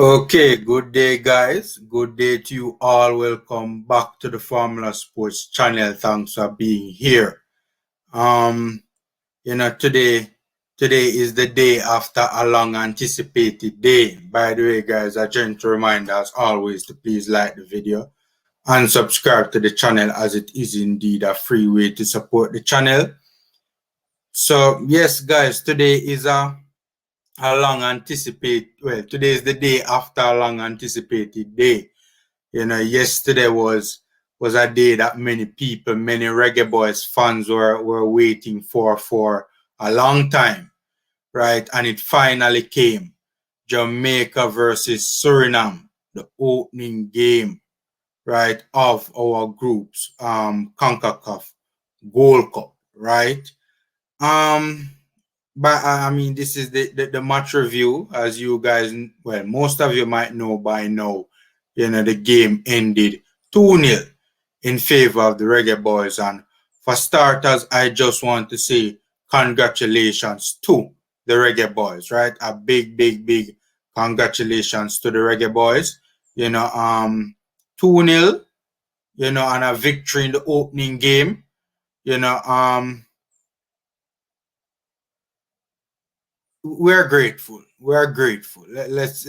Okay, good day, guys. Good day to you all. Welcome back to the Formula Sports channel. Thanks for being here. Um, today is the day after a long anticipated day. By the way, guys, a gentle reminder as always to please like the video and subscribe to the channel as it is indeed a free way to support the channel. So, yes, guys, today is a long anticipated, well, today is the day after a long anticipated day. Yesterday was a day that many people, many Reggae Boys fans were waiting for a long time, right? And it finally came. Jamaica versus Suriname, the opening game, right, of our group's CONCACAF Gold Cup, right? Um, but I mean, this is the match review, as you guys, well, most of you might know by now. The game ended 2-0 in favor of the Reggae Boys. And for starters, I just want to say congratulations to the Reggae Boys, right? A big, big, big congratulations to the Reggae Boys. 2-0, and a victory in the opening game. You know, um, we're grateful. We're grateful. Let's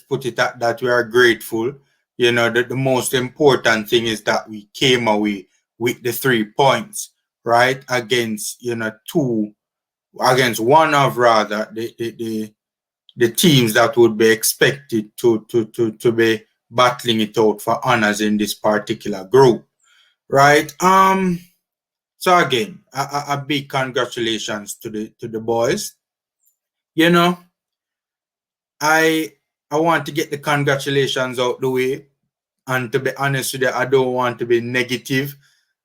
put it at that. We are grateful. The most important thing is that we came away with the 3 points, right? Against one of rather the teams that would be expected to be battling it out for honors in this particular group, right? So again, a big congratulations to the boys. You know, I I want to get the congratulations out the way. And to be honest with you, I don't want to be negative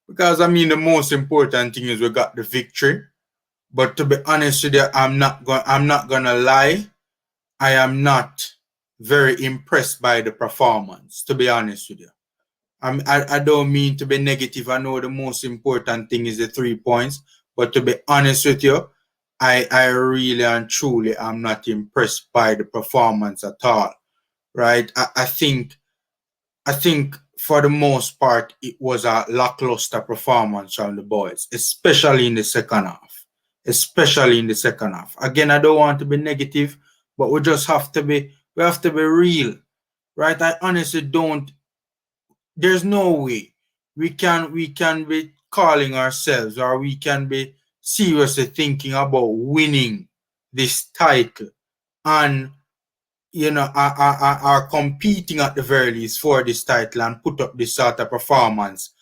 because I mean the most important thing is we got the victory. But to be honest with you, I'm not gonna lie. I am not very impressed by the performance, to be honest with you. I don't mean to be negative. I know the most important thing is the 3 points. But to be honest with you, I really and truly am not impressed by the performance at all. Right? I think for the most part it was a lackluster performance from the boys, especially in the second half. Especially in the second half. Again, I don't want to be negative, but we have to be real. Right? I honestly don't there's no way we can be calling ourselves, or we can be seriously thinking about winning this title, and are competing at the very least for this title and put up this sort of performance,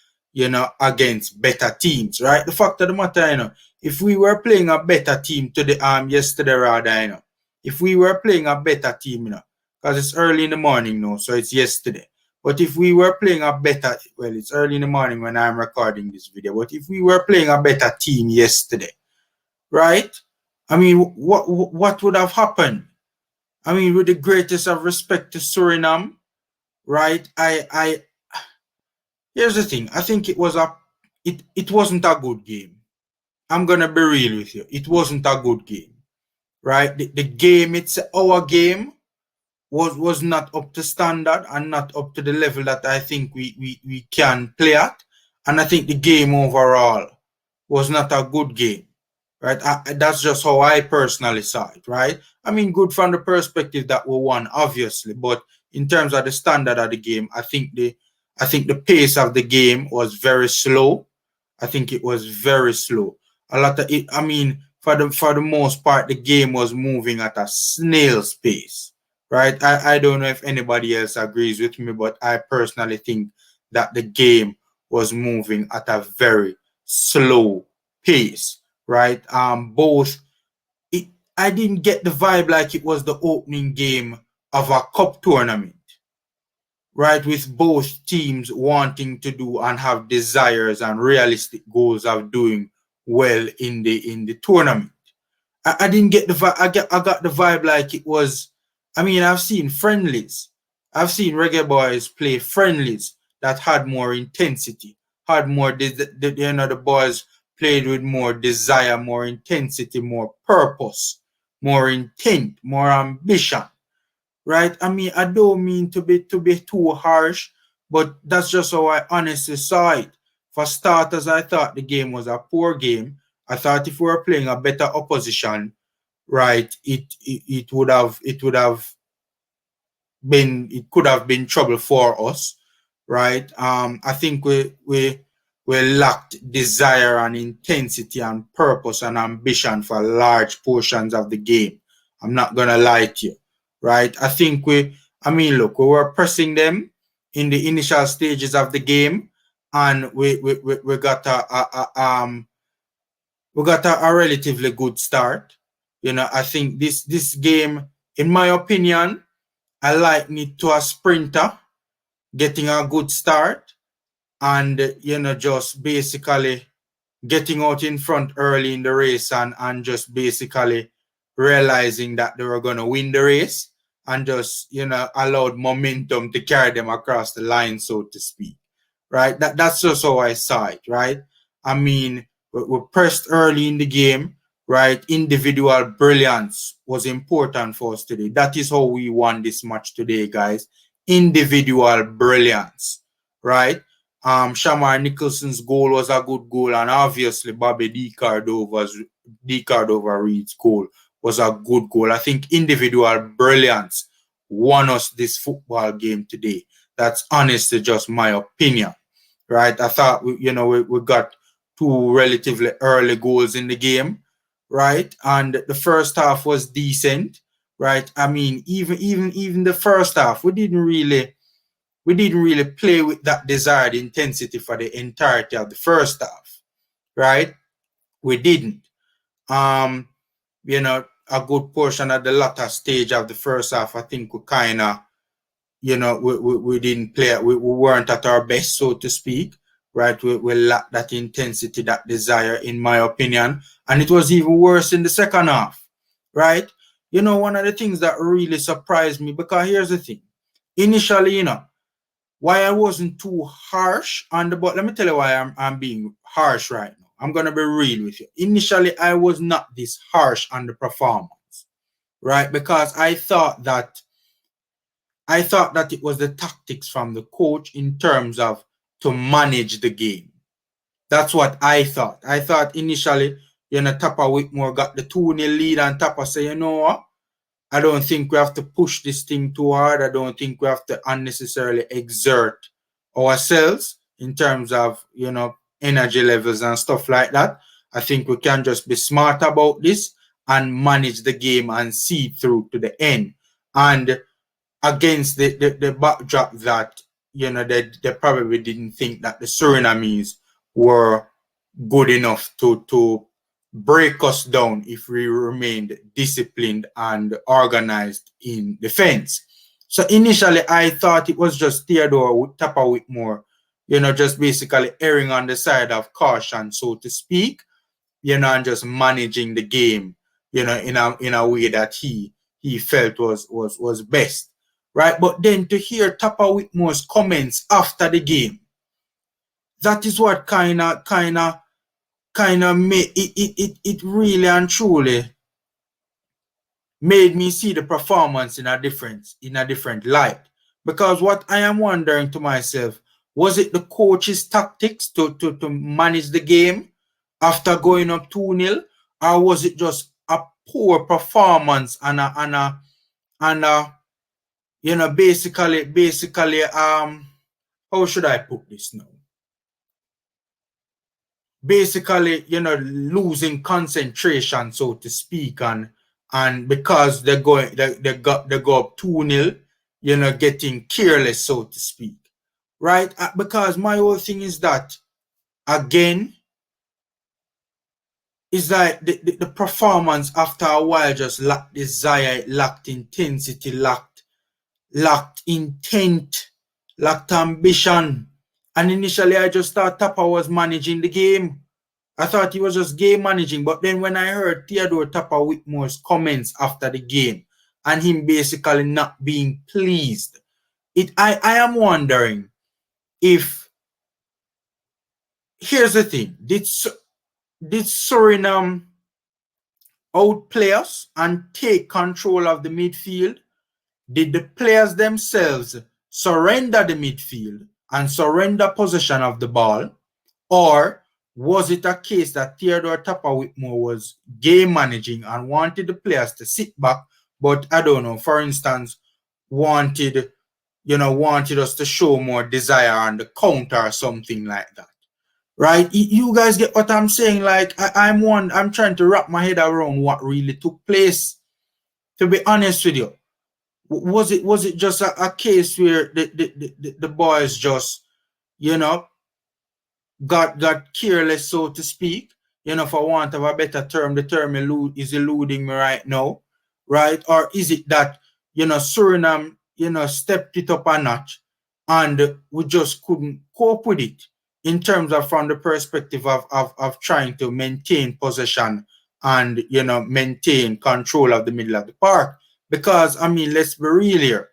against better teams, right? The fact of the matter, if we were playing a better team to the yesterday rather, if we were playing a better team, because it's early in the morning now, so it's yesterday. But if we were playing a better, well, it's early in the morning when I'm recording this video. But if we were playing a better team yesterday, right? I mean, what would have happened? I mean, with the greatest of respect to Suriname, right? I Here's the thing. I think it wasn't a good game. I'm gonna be real with you. It wasn't a good game, right? The game, it's our game, was not up to standard and not up to the level that I think we can play at. And I think the game overall was not a good game, right? That's just how I personally saw it, right? I mean, good from the perspective that we won, obviously, but in terms of the standard of the game, I think the pace of the game was very slow. I think it was very slow. A lot of it. I mean, for the most part, the game was moving at a snail's pace, right? I don't know if anybody else agrees with me, but I personally think that the game was moving at a very slow pace, right? Both. It, I didn't get the vibe like it was the opening game of a cup tournament, right? With both teams wanting to do and have desires and realistic goals of doing well in the tournament. I didn't get the vibe. I got the vibe like it was. I mean, I've seen friendlies. I've seen Reggae Boys play friendlies that had more intensity, had more. The boys played with more desire, more intensity, more purpose, more intent, more ambition, right? I mean, I don't mean to be too harsh, but that's just how I honestly saw it. For starters, I thought the game was a poor game. I thought if we were playing a better opposition, right, it could have been trouble for us, right? I think we lacked desire and intensity and purpose and ambition for large portions of the game. I'm not gonna lie to you, right? I mean, look, we were pressing them in the initial stages of the game, and we got a relatively good start. I think this game, in my opinion, I liken it to a sprinter getting a good start and, just basically getting out in front early in the race and just basically realizing that they were going to win the race and just, allowed momentum to carry them across the line, so to speak. Right? That's just how I saw it, right? I mean, we pressed early in the game, right? Individual brilliance was important for us today. That is how we won this match today, guys. Individual brilliance, right? Shamar Nicholson's goal was a good goal, and obviously Bobby D. Cardova Reed's goal was a good goal. I think individual brilliance won us this football game today. That's honestly just my opinion, right? I thought we got two relatively early goals in the game, right? And the first half was decent, right? I mean, even the first half, we didn't really play with that desired intensity for the entirety of the first half, right? We didn't. Um, a good portion of the latter stage of the first half, I think we kind of, we didn't play, we weren't at our best, so to speak, right? We lacked that intensity, that desire, in my opinion. And it was even worse in the second half, right? One of the things that really surprised me, because here's the thing. Initially, why I wasn't too harsh on the but let me tell you why I'm being harsh right now. I'm gonna be real with you. Initially, I was not this harsh on the performance, right? Because I thought that it was the tactics from the coach in terms of to manage the game. That's what I thought. I thought initially, Tapa Whitmore got the 2-0 lead and Tapa said, you know what? I don't think we have to push this thing too hard. I don't think we have to unnecessarily exert ourselves in terms of, energy levels and stuff like that. I think we can just be smart about this and manage the game and see through to the end. And against the backdrop that, they probably didn't think that the Surinamese were good enough to break us down if we remained disciplined and organized in defense. So initially, I thought it was just Theodore Tapa Whitmore, just basically erring on the side of caution, so to speak, and just managing the game, in a way that he felt was best, right? But then to hear Tapa Whitmore's comments after the game, that is what kind of made it really and truly made me see the performance in a different light. Because what I am wondering to myself, was it the coach's tactics to manage the game after going up 2-0, or was it just a poor performance and basically how should I put this now? Basically, losing concentration, so to speak, and because they go up 2-0, getting careless, so to speak, right? Because my whole thing is that, again, is like the performance after a while just lacked desire, lacked intensity, lacked intent, lacked ambition. And initially, I just thought Tapa was managing the game. I thought he was just game managing. But then when I heard Theodore Tapa Whitmore's comments after the game and him basically not being pleased, I am wondering if, here's the thing, did Suriname outplay us and take control of the midfield? Did the players themselves surrender the midfield and surrender possession of the ball? Or was it a case that Theodore Tapper Whitmore was game managing and wanted the players to sit back, but I don't know, for instance, wanted us to show more desire on the counter or something like that? Right? You guys get what I'm saying? Like I'm trying to wrap my head around what really took place. To be honest with you, was it just a case where the boys just you know got careless, so to speak, for want of a better term? The term is eluding me right now, right? Or is it that, Suriname, stepped it up a notch and we just couldn't cope with it in terms of from the perspective of trying to maintain possession and, maintain control of the middle of the park? Because, I mean, let's be real here.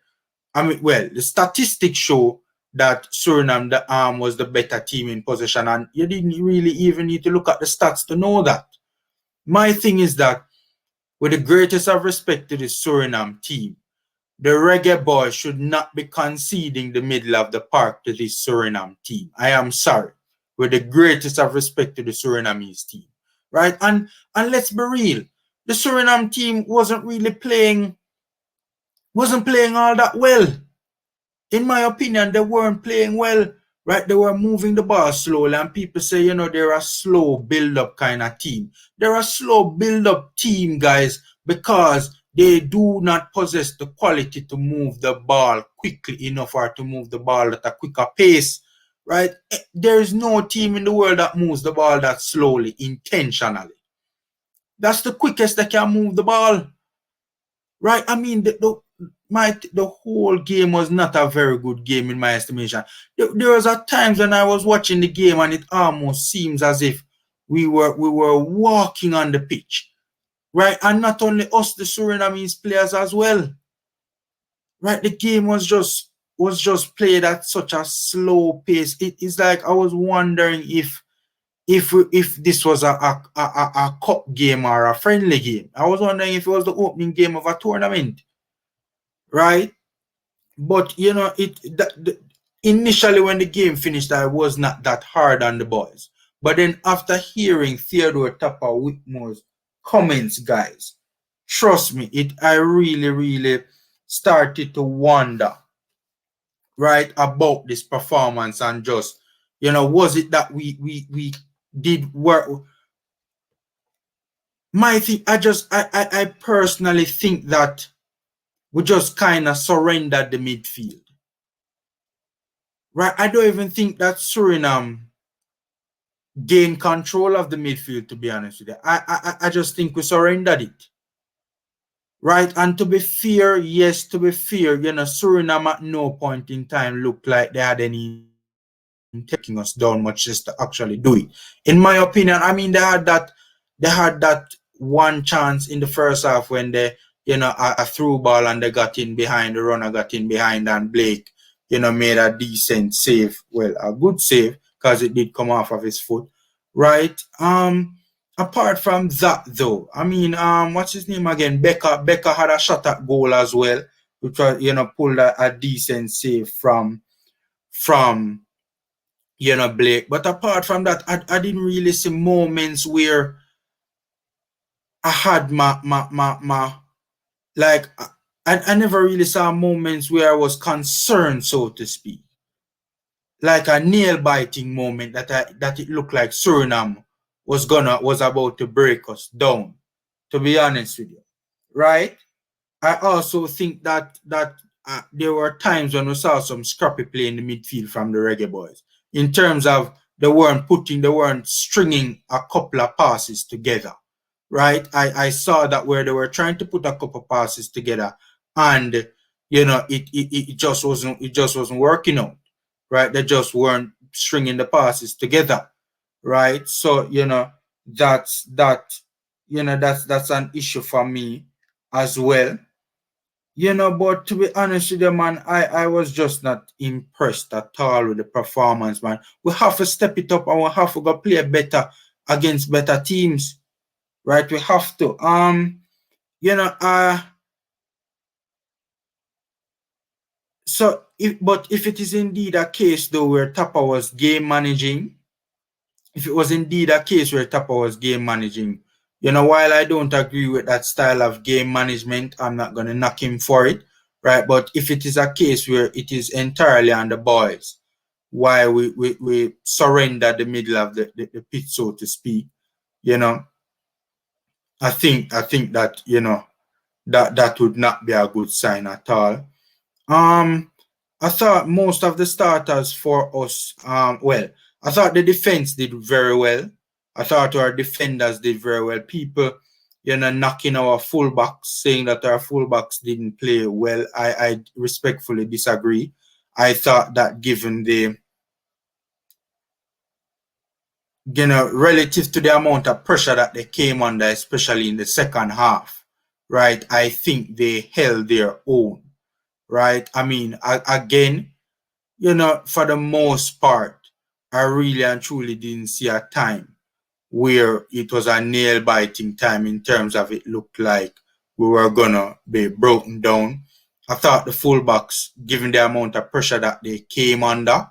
I mean, well, the statistics show that Suriname, the arm, was the better team in possession, and you didn't really even need to look at the stats to know that. My thing is that, with the greatest of respect to the Suriname team, the Reggae Boys should not be conceding the middle of the park to this Suriname team. I am sorry. With the greatest of respect to the Surinamese team, right? And let's be real, the Suriname team wasn't playing all that well. In my opinion, they weren't playing well, right? They were moving the ball slowly, and people say, they're a slow build-up kind of team. They're a slow build-up team, guys, because they do not possess the quality to move the ball quickly enough or to move the ball at a quicker pace, right? There is no team in the world that moves the ball that slowly, intentionally. That's the quickest they can move the ball, right? I mean, the whole game was not a very good game in my estimation. There was at times when I was watching the game and it almost seems as if we were walking on the pitch, right? And not only us, the Surinamese players as well, right? The game was just played at such a slow pace. It is like I was wondering if this was a cup game or a friendly game. I was wondering if it was the opening game of a tournament, right? But initially when the game finished, I was not that hard on the boys. But then after hearing Theodore Tapper Whitmore's comments, guys, trust me, I really, really started to wonder, right, about this performance and just, was it that we did work? My thing, I personally think that we just kind of surrendered the midfield. Right, I don't even think that Suriname gained control of the midfield, to be honest with you. I just think we surrendered it. Right, and to be fair, yes, to be fair, Suriname at no point in time looked like they had any taking us down much just to actually do it. In my opinion, I mean, they had that one chance in the first half when they, a through ball and they got in behind, the runner got in behind, and Blake, made a decent save. Well, a good save, because it did come off of his foot, right? Apart from that, though, I mean, what's his name again? Becca had a shot at goal as well, which was, pulled a decent save from Blake. But apart from that, I didn't really see moments where I had like, I never really saw moments where I was concerned, so to speak. Like a nail-biting moment that it looked like Suriname was about to break us down, to be honest with you. Right? I also think that there were times when we saw some scrappy play in the midfield from the Reggae Boys. In terms of they weren't stringing a couple of passes together. Right? I saw that where they were trying to put a couple of passes together, and it just wasn't working out. Right? They just weren't stringing the passes together. Right? So, that's that's an issue for me as well. But to be honest with you, man, I was just not impressed at all with the performance, man. We have to step it up and we have to go play better against better teams. Right? We have to. You know, uh So, if it is indeed a case though where Tapa was game managing, if it was indeed a case where Tapa was game managing, while I don't agree with that style of game management, I'm not going to knock him for it, right? But if it is a case where it is entirely on the boys, why we surrender the middle of the pitch, so to speak, I think that, that would not be a good sign at all. I thought most of the starters for us, I thought the defense did very well. I thought our defenders did very well. People, knocking our fullbacks, saying that our fullbacks didn't play well. I respectfully disagree. I thought that given the, relative to the amount of pressure that they came under, especially in the second half, right, I think they held their own, right? I mean, again, for the most part, I really and truly didn't see a time where it was a nail-biting time in terms of it looked like we were going to be broken down. I thought the fullbacks, given the amount of pressure that they came under,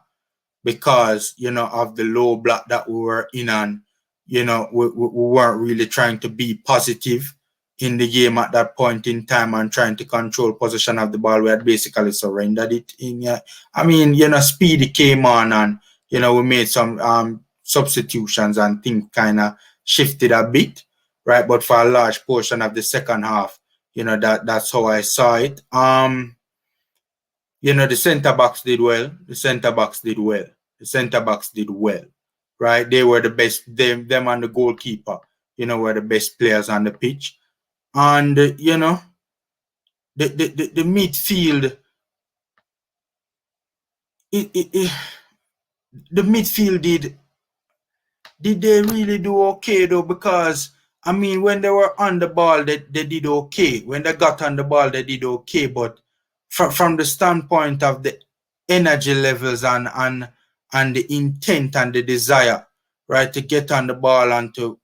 because, of the low block that we were in, and, we weren't really trying to be positive in the game at that point in time and trying to control possession of the ball. We had basically surrendered it in. I mean, Speedy came on, and, we made some substitutions and things kind of shifted a bit, right? But for a large portion of the second half, that's how I saw it. The centre backs did well. The centre backs did well. The centre backs did well, right? They were the best. Them and the goalkeeper, were the best players on the pitch. And the midfield, the midfield did they really do okay though? Because I mean, when they were on the ball, they did okay. When they got on the ball, they did okay. But from the standpoint of the energy levels and the intent and the desire, right, to get on the ball and to,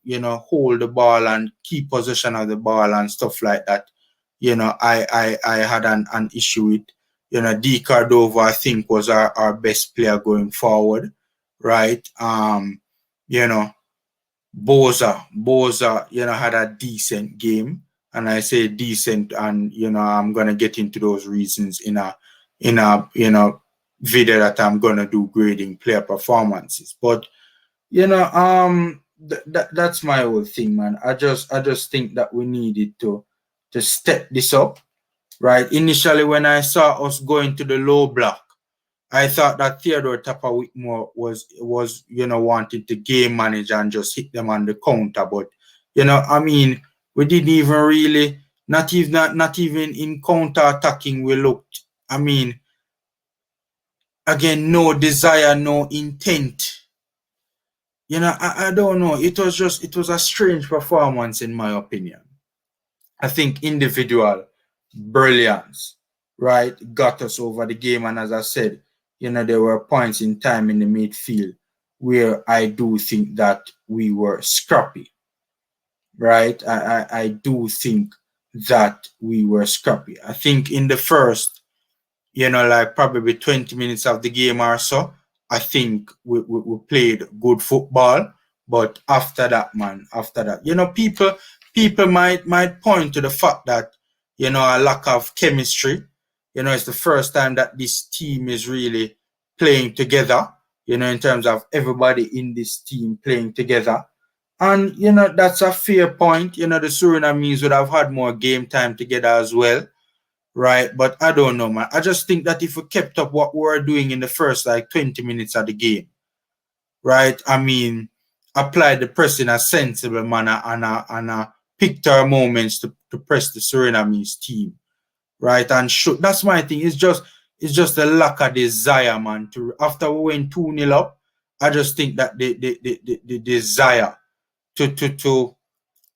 hold the ball and keep possession of the ball and stuff like that, I had an issue with. D Cordova, I think, was our best player going forward, right? Boza, had a decent game. And I say decent, and, I'm going to get into those reasons in a video that I'm going to do grading player performances. But, that's my whole thing, man. I just think that we needed to step this up, right? Initially, when I saw us going to the low block, I thought that Theodore Tapa Whitmore was wanting to game manage and just hit them on the counter. But, I mean, we didn't even really, not even in counter attacking, we looked. I mean, again, no desire, no intent. I don't know. It was a strange performance, in my opinion. I think individual brilliance, right, got us over the game. And as I said, there were points in time in the midfield where I do think that we were scrappy, right? I do think that we were scrappy. I think in the first, like probably 20 minutes of the game or so, I think we played good football. But after that, man, people might point to the fact that, a lack of chemistry. It's the first time that this team is really playing together, in terms of everybody in this team playing together. And, that's a fair point. The Surinamese would have had more game time together as well, right? But I don't know, man. I just think that if we kept up what we were doing in the first, 20 minutes of the game, right? I mean, apply the press in a sensible manner and picked our moments to press the Surinamese team, right? And that's my thing. It's just a lack of desire, man. After we went 2-0 up, I just think that the desire to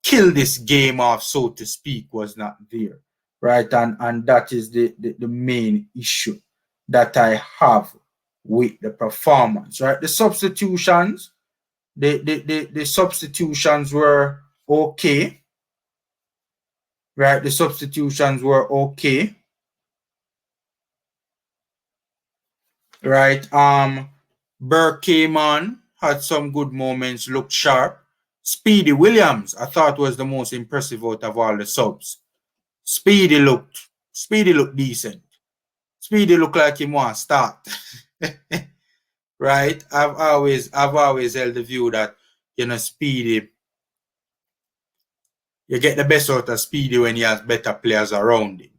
kill this game off, so to speak, was not there, right? And that is the main issue that I have with the performance, right? The substitutions, the substitutions were okay, right? The substitutions were okay. right? Burke came on, had some good moments, looked sharp. Speedy Williams, I thought was the most impressive out of all the subs. Speedy looked decent. Speedy looked like he want to start. Right? I've always held the view that, Speedy, you get the best out of Speedy when he has better players around him.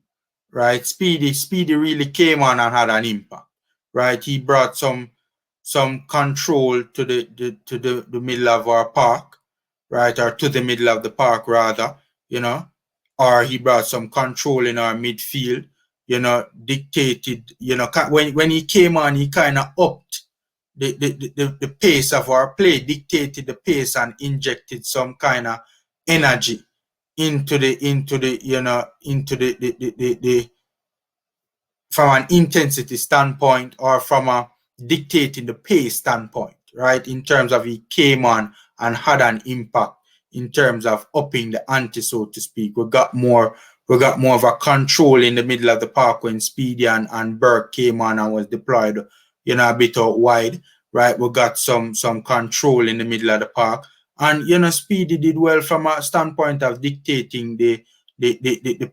Right? Speedy really came on and had an impact. Right? He brought some control to the middle of our park, right? Or to the middle of the park rather, or he brought some control in our midfield, dictated, when he came on, he kind of upped the pace of our play, dictated the pace and injected some kind of energy into the from an intensity standpoint or from a dictating the pace standpoint, right? In terms of he came on and had an impact in terms of upping the ante, so to speak. We got more of a control in the middle of the park when Speedy and Burke came on and was deployed, a bit out wide, right? We got some control in the middle of the park. And Speedy did well from a standpoint of dictating the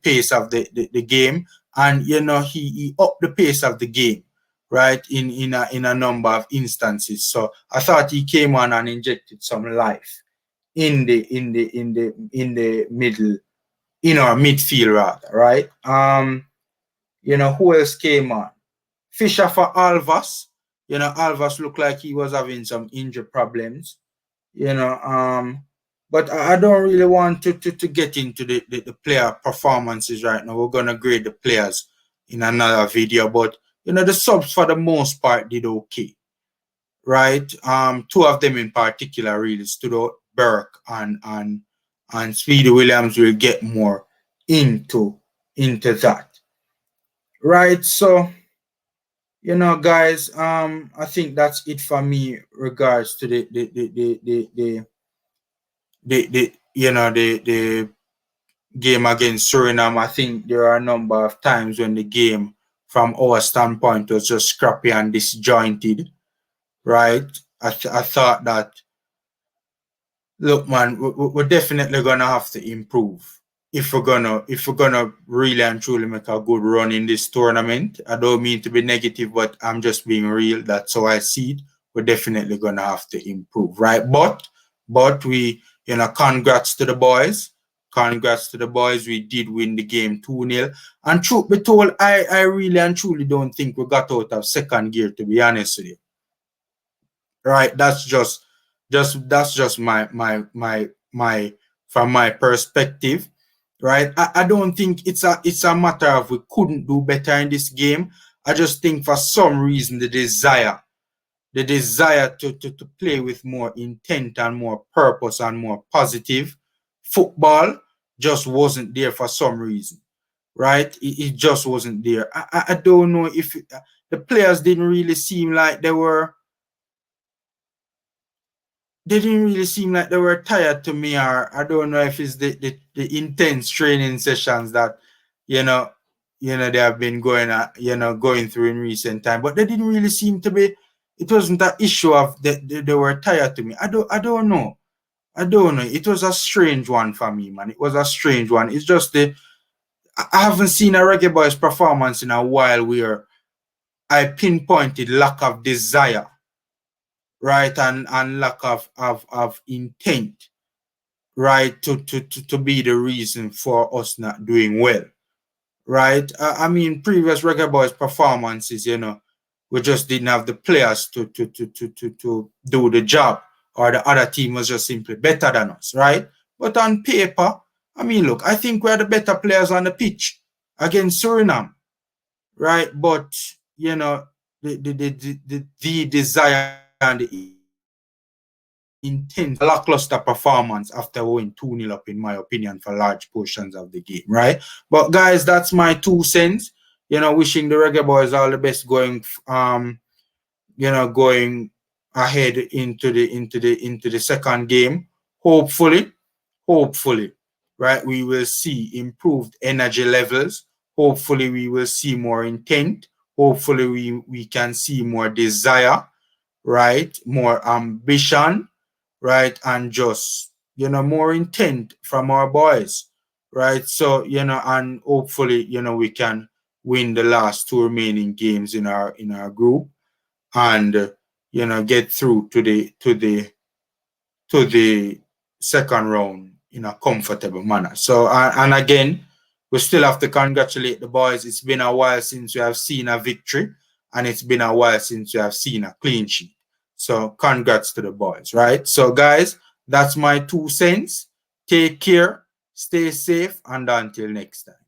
pace of the game, and he upped the pace of the game, right, in a number of instances. So I thought he came on and injected some life in the middle, in our midfield rather, right. Who else came on? Fisher for Alvas. Alvas looked like he was having some injury problems, you know. But I don't really want to get into the player performances right now. We're gonna grade the players in another video, but the subs for the most part did okay, right? Two of them in particular really stood out, Burke and Speedy Williams. Will get more into that, right? So guys, I think that's it for me regards to the game against Suriname. I think there are a number of times when the game, from our standpoint, was just scrappy and disjointed, right? I thought that, look, man, we're definitely gonna have to improve if we're gonna really and truly make a good run in this tournament. I don't mean to be negative, but I'm just being real. That's how I see it. We're definitely gonna have to improve, right? But we, congrats to the boys. Congrats to the boys. We did win the game 2-0. And truth be told, I really and truly don't think we got out of second gear, to be honest with you. Right? That's just my from my perspective. Right? I don't think it's a matter of we couldn't do better in this game. I just think for some reason the desire to play with more intent and more purpose and more positive football just wasn't there for some reason, right? It just wasn't there. I don't know if the players didn't really seem like they were tired to me, or I don't know if it's the intense training sessions that you know they have been going through in recent time, but they didn't really seem to be. It wasn't an issue of they were tired to me. I don't know. I don't know. It was a strange one for me, man. It was a strange one. It's just I haven't seen a Reggae Boys performance in a while where I pinpointed lack of desire, right, and lack of intent, right, to be the reason for us not doing well, right. I mean, previous Reggae Boys performances, we just didn't have the players to do the job, or the other team was just simply better than us, right. But on paper, I mean, look, I think we're the better players on the pitch against Suriname, right. But the desire and the intense lackluster performance after going 2-0 up, in my opinion, for large portions of the game, right? But guys, that's my 2 cents. Wishing the Reggae Boys all the best going ahead into the second game. Hopefully, right, we will see improved energy levels. Hopefully we will see more intent. hopefully we can see more desire, right? More ambition, right? And just, more intent from our boys, right? So, and hopefully, we can win the last two remaining games in our group, and get through to the second round in a comfortable manner. So, and again, we still have to congratulate the boys. It's been a while since we have seen a victory, and it's been a while since we have seen a clean sheet. So, congrats to the boys, right? So, guys, that's my 2 cents. Take care, stay safe, and until next time.